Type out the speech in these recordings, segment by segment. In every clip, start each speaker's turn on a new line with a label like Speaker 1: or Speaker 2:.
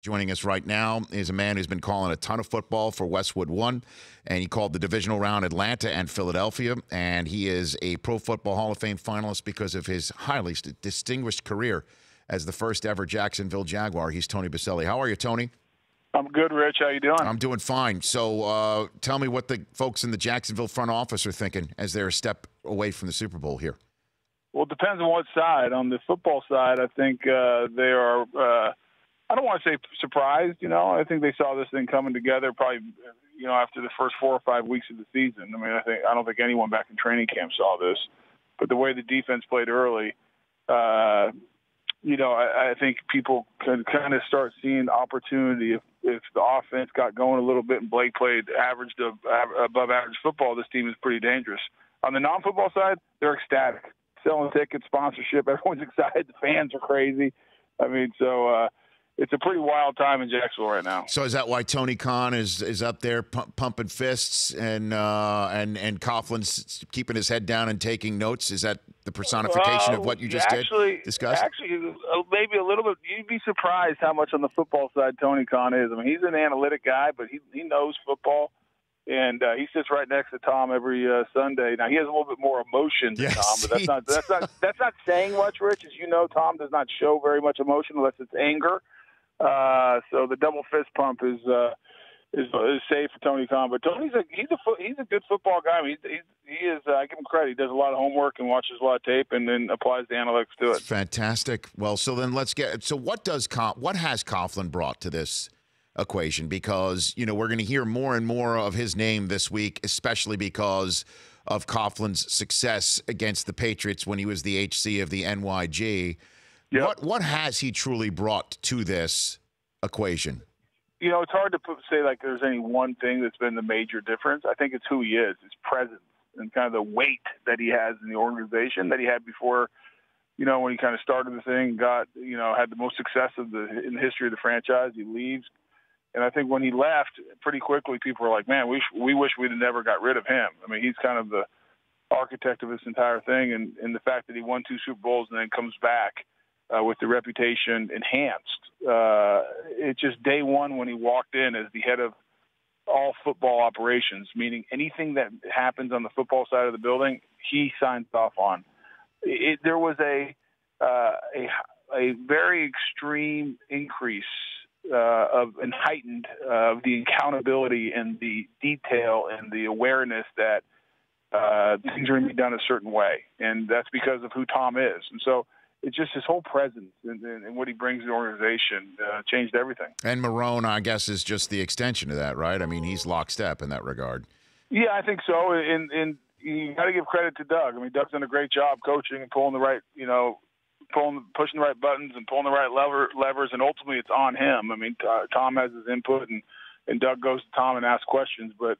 Speaker 1: Joining us right now is a man who's been calling a ton of football for Westwood One, and he called the divisional round Atlanta and Philadelphia, and he is a Pro Football Hall of Fame finalist because of his highly distinguished career as the first ever Jacksonville Jaguar. He's Tony Boselli. How are you, Tony?
Speaker 2: I'm good, Rich. How you doing?
Speaker 1: I'm doing fine. So tell me what the folks in the Jacksonville front office are thinking as they're a step away from the Super Bowl here.
Speaker 2: Well, it depends on what side. On the football side, I think they are I don't want to say surprised, I think they saw this thing coming together probably, after the first 4 or 5 weeks of the season. I mean, I don't think anyone back in training camp saw this. But the way the defense played early, I think people can kind of start seeing opportunity. If the offense got going a little bit and Blake played average to above average football, this team is pretty dangerous. On the non-football side, they're ecstatic. Selling tickets, sponsorship, everyone's excited. The fans are crazy. I mean, so it's a pretty wild time in Jacksonville right now.
Speaker 1: So is that why Tony Khan is up there pumping fists and Coughlin's keeping his head down and taking notes? Is that the personification of what you just discussed?
Speaker 2: Actually, maybe a little bit. You'd be surprised how much on the football side Tony Khan is. I mean, he's an analytic guy, but he knows football. And he sits right next to Tom every Sunday. Now he has a little bit more emotion than Tom, but that's not saying much, Rich. As you know, Tom does not show very much emotion unless it's anger. So the double fist pump is safe for Tony Khan. But Tony's he's a good football guy. I mean, he is. I give him credit. He does a lot of homework and watches a lot of tape, and then applies the analytics to it.
Speaker 1: Fantastic. Well, so then let's get. So what has Coughlin brought to this equation? Because we're going to hear more and more of his name this week, especially because of Coughlin's success against the Patriots when he was the HC of the NYG. Yep. What has he truly brought to this equation?
Speaker 2: It's hard to say like there's any one thing that's been the major difference. I think it's who he is, his presence, and kind of the weight that he has in the organization that he had before. When he kind of started the thing, had the most success in the history of the franchise. He leaves. And I think when he left, pretty quickly, people were like, man, we wish we'd have never got rid of him. I mean, he's kind of the architect of this entire thing. And the fact that he won 2 Super Bowls and then comes back with the reputation enhanced. It's just day one when he walked in as the head of all football operations, meaning anything that happens on the football side of the building, he signs off on. There was a very extreme increase and heightened of the accountability and the detail and the awareness that things are going to be done a certain way. And that's because of who Tom is. And so it's just his whole presence and what he brings to the organization changed everything. And
Speaker 1: Marrone, I guess, is just the extension of that, right? I mean, he's lockstep in that regard.
Speaker 2: Yeah, I think so. And you got to give credit to Doug. I mean, Doug's done a great job coaching and pulling the right, pushing the right buttons and pulling the right levers, and ultimately it's on him. I mean, Tom has his input, and Doug goes to Tom and asks questions. But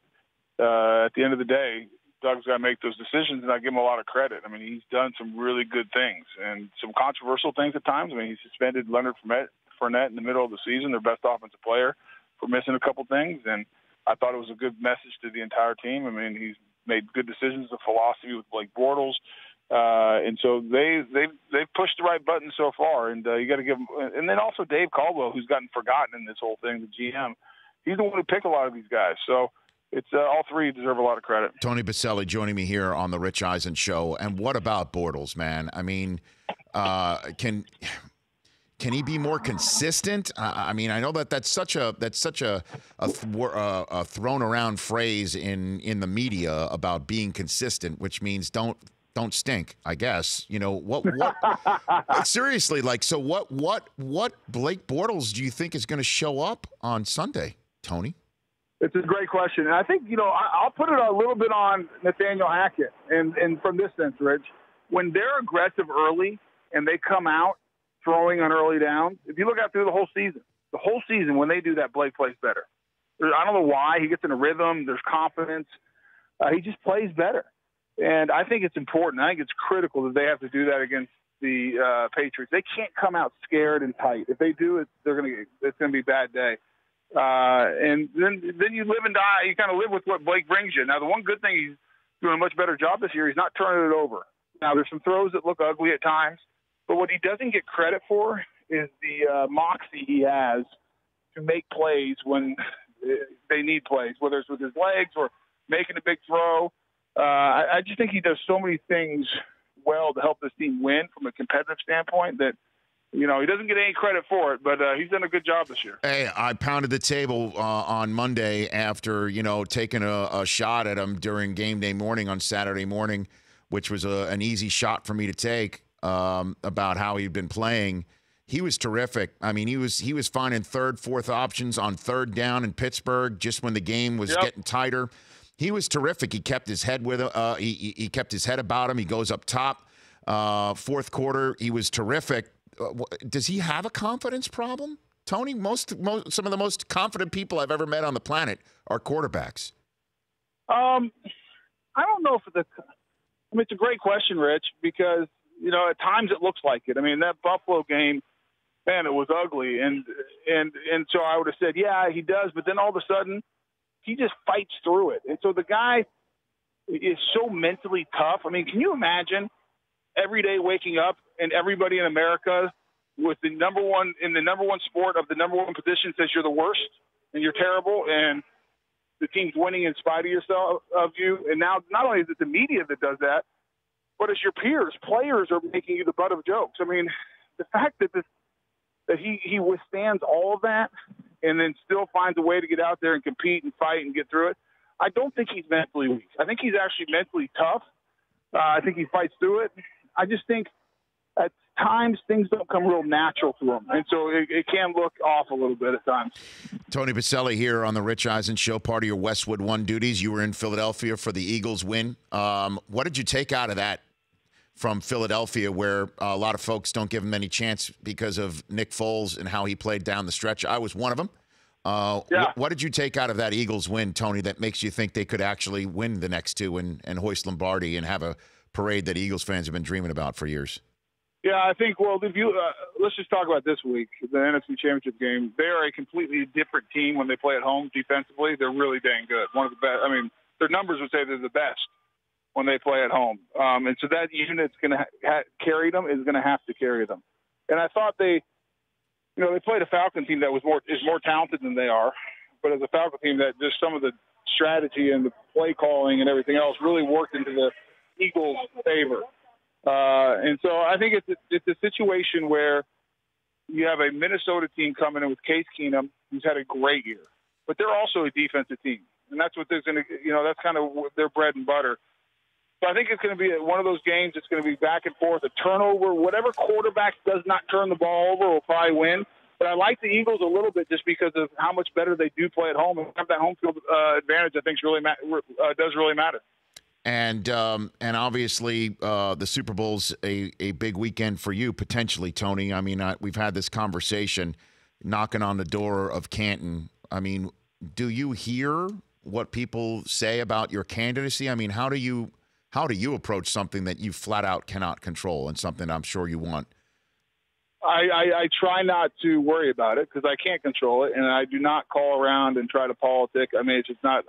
Speaker 2: at the end of the day, Doug's got to make those decisions, and I give him a lot of credit. I mean, he's done some really good things and some controversial things at times. I mean, he suspended Leonard Fournette in the middle of the season, their best offensive player, for missing a couple things, and I thought it was a good message to the entire team. I mean, he's made good decisions, the philosophy with Blake Bortles, and so they've pushed the right buttons so far, and you got to give them. And then also Dave Caldwell, who's gotten forgotten in this whole thing, the GM. He's the one who picked a lot of these guys, so. It's all three deserve a lot of credit.
Speaker 1: Tony Boselli joining me here on the Rich Eisen Show. And what about Bortles, man? I mean, can he be more consistent? I mean, I know that's such a thrown around phrase in the media about being consistent, which means don't stink, I guess. What seriously, like, so what Blake Bortles do you think is going to show up on Sunday, Tony?
Speaker 2: It's a great question. And I think, I'll put it a little bit on Nathaniel Hackett. And from this sense, Rich, when they're aggressive early and they come out throwing on early downs, if you look out through the whole season, when they do that, Blake plays better. I don't know why. He gets in a rhythm. There's confidence. He just plays better. And I think it's important. I think it's critical that they have to do that against the Patriots. They can't come out scared and tight. If they do, it's going to be a bad day. And then you live and die. You kind of live with what Blake brings you. Now, the one good thing, he's doing a much better job this year. He's not turning it over. Now, there's some throws that look ugly at times, but what he doesn't get credit for is the moxie he has to make plays when they need plays, whether it's with his legs or making a big throw. I just think he does so many things well to help this team win from a competitive standpoint that, he doesn't get any credit for it, but he's done a good job this year.
Speaker 1: Hey, I pounded the table on Monday after, taking a shot at him during game day morning on Saturday morning, which was an easy shot for me to take about how he'd been playing. He was terrific. I mean, he was finding third, fourth options on third down in Pittsburgh just when the game was getting tighter. He was terrific. He kept his head with he kept his head about him. He goes up top. Fourth quarter, he was terrific. Does he have a confidence problem, Tony? Some of the most confident people I've ever met on the planet are quarterbacks.
Speaker 2: I don't know it's a great question, Rich, because at times it looks like it. I mean, that Buffalo game, man, it was ugly, and so I would have said, yeah, he does, but then all of a sudden, he just fights through it, and so the guy is so mentally tough. I mean, can you imagine every day waking up and everybody in America with the number one sport of the number one position says you're the worst and you're terrible and the team's winning in spite of you. And now not only is it the media that does that, but it's your peers. Players are making you the butt of jokes. I mean, the fact that he withstands all of that and then still finds a way to get out there and compete and fight and get through it, I don't think he's mentally weak. I think he's actually mentally tough. I think he fights through it. I just think at times things don't come real natural to him, and so it can look off a little bit at times.
Speaker 1: Tony Boselli here on the Rich Eisen Show, part of your Westwood One duties. You were in Philadelphia for the Eagles win. What did you take out of that from Philadelphia, where a lot of folks don't give him any chance because of Nick Foles and how he played down the stretch? I was one of them. What did you take out of that Eagles win, Tony, that makes you think they could actually win the next two and hoist Lombardi and have a parade that Eagles fans have been dreaming about for years?
Speaker 2: Yeah, I think, if you let's just talk about this week, the NFC Championship game. They are a completely different team when they play at home defensively. They're really dang good. One of the best. I mean, their numbers would say they're the best when they play at home. And so that unit's going to carry them, is going to have to carry them. And I thought they played a Falcon team that is more talented than they are. But as a Falcon team, that just some of the strategy and the play calling and everything else really worked into the Eagles' favor. And so I think it's a situation where you have a Minnesota team coming in with Case Keenum, who's had a great year, but they're also a defensive team, and that's what they're going to, that's kind of their bread and butter. So I think it's going to be one of those games. It's going to be back and forth, a turnover. Whatever quarterback does not turn the ball over will probably win. But I like the Eagles a little bit just because of how much better they do play at home, and have that home field advantage. I think does really matter.
Speaker 1: And obviously the Super Bowl's a big weekend for you, potentially, Tony. I mean, we've had this conversation knocking on the door of Canton. I mean, do you hear what people say about your candidacy? I mean, how do you approach something that you flat out cannot control and something I'm sure you want?
Speaker 2: I try not to worry about it because I can't control it, and I do not call around and try to politic. I mean, it's just not.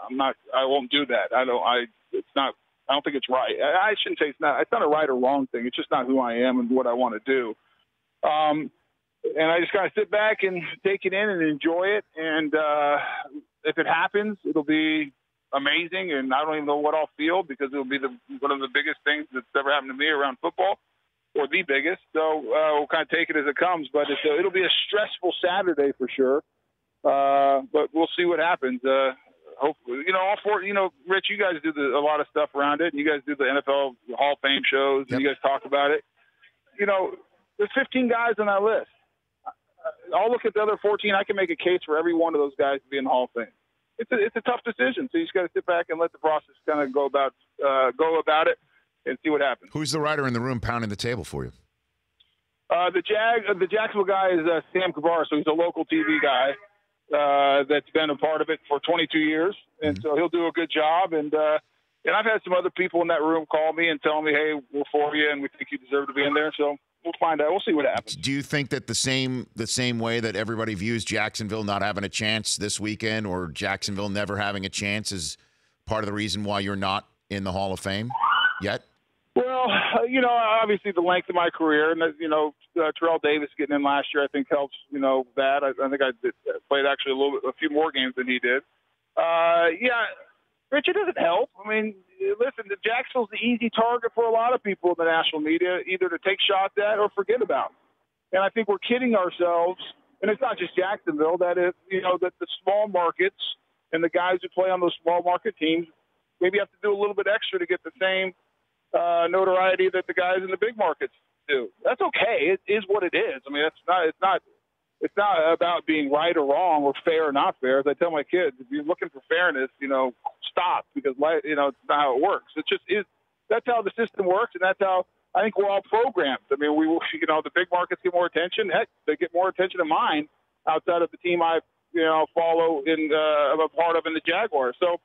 Speaker 2: I won't do that. I don't think it's right. I shouldn't say it's not. It's not a right or wrong thing. It's just not who I am and what I want to do. And I just gotta sit back and take it in and enjoy it. And if it happens, it'll be amazing. And I don't even know what I'll feel because it'll be one of the biggest things that's ever happened to me around football, or the biggest. So we'll kind of take it as it comes. But it'll be a stressful Saturday for sure. But we'll see what happens. Hopefully, Rich, you guys do a lot of stuff around it, and you guys do the NFL Hall of Fame shows, and you guys talk about it. There's 15 guys on that list. I'll look at the other 14. I can make a case for every one of those guys to be in the Hall of Fame. It's a tough decision, so you just got to sit back and let the process kind of go about it and see what happens.
Speaker 1: Who's the writer in the room pounding the table for you?
Speaker 2: The Jacksonville guy is Sam Kavar, so he's a local TV guy. That's been a part of it for 22 years, and so he'll do a good job. And I've had some other people in that room call me and tell me, hey, we're for you, and we think you deserve to be in there. So we'll find out. We'll see what happens.
Speaker 1: Do you think that the same way that everybody views Jacksonville not having a chance this weekend, or Jacksonville never having a chance, is part of the reason why you're not in the Hall of Fame yet?
Speaker 2: Well, obviously the length of my career, and Terrell Davis getting in last year, I think helps. That I think I played actually a few more games than he did. Rich, it doesn't help. I mean, listen, Jacksonville's the easy target for a lot of people in the national media, either to take shots at or forget about. And I think we're kidding ourselves. And it's not just Jacksonville. That is, that the small markets and the guys who play on those small market teams maybe have to do a little bit extra to get the same notoriety that the guys in the big markets do. That's okay. It is what it is. I mean, it's not about being right or wrong or fair or not fair. As I tell my kids, if you're looking for fairness, stop, because it's not how it works. It just is. That's how the system works, and that's how I think we're all programmed. I mean, the big markets get more attention. Heck, they get more attention than mine outside of the team I follow and I'm a part of in the Jaguars. So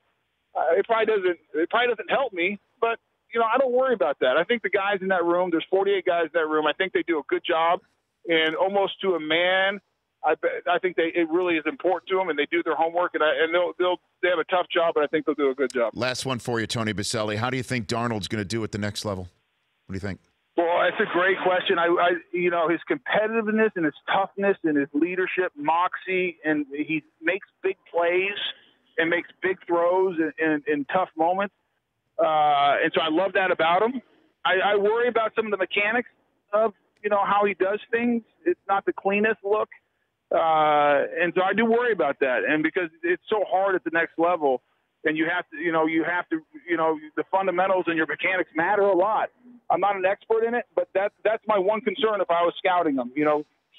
Speaker 2: it probably doesn't help me, but I don't worry about that. I think the guys in that room, there's 48 guys in that room. I think they do a good job, and almost to a man. I think it really is important to them, and they do their homework, and they have a tough job, but I think they'll do a good job.
Speaker 1: Last one for you, Tony Boselli. How do you think Darnold's going to do at the next level? What do you think?
Speaker 2: Well, that's a great question. His competitiveness and his toughness and his leadership, moxie, and he makes big plays and makes big throws in tough moments. And so I love that about him. I worry about some of the mechanics of, how he does things. It's not the cleanest look. And so I do worry about that. And because it's so hard at the next level, and you have to, the fundamentals and your mechanics matter a lot. I'm not an expert in it, but that's my one concern if I was scouting him.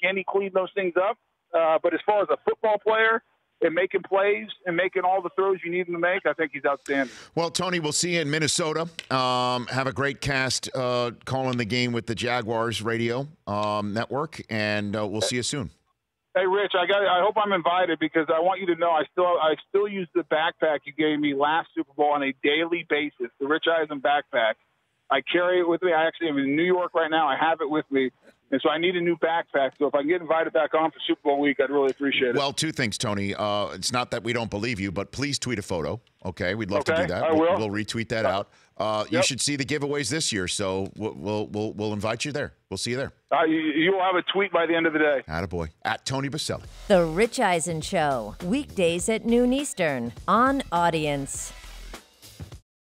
Speaker 2: Can he clean those things up? But as far as a football player and making plays and making all the throws you need him to make, I think he's outstanding.
Speaker 1: Well, Tony, we'll see you in Minnesota. Have a great cast calling the game with the Jaguars radio network, and we'll see you soon.
Speaker 2: Hey, Rich, I hope I'm invited, because I want you to know I still use the backpack you gave me last Super Bowl on a daily basis, the Rich Eisen backpack. I carry it with me. I actually am in New York right now. I have it with me. And so I need a new backpack. So if I can get invited back on for Super Bowl week, I'd really appreciate it.
Speaker 1: Well, two things, Tony. It's not that we don't believe you, but please tweet a photo. Okay, we'd love to do that.
Speaker 2: I will.
Speaker 1: We'll retweet that out. You should see the giveaways this year, so we'll invite you there. We'll see you there.
Speaker 2: You will have a tweet by the end of the day.
Speaker 1: Attaboy. At Tony Boselli.
Speaker 3: The Rich Eisen Show, weekdays at noon Eastern on Audience.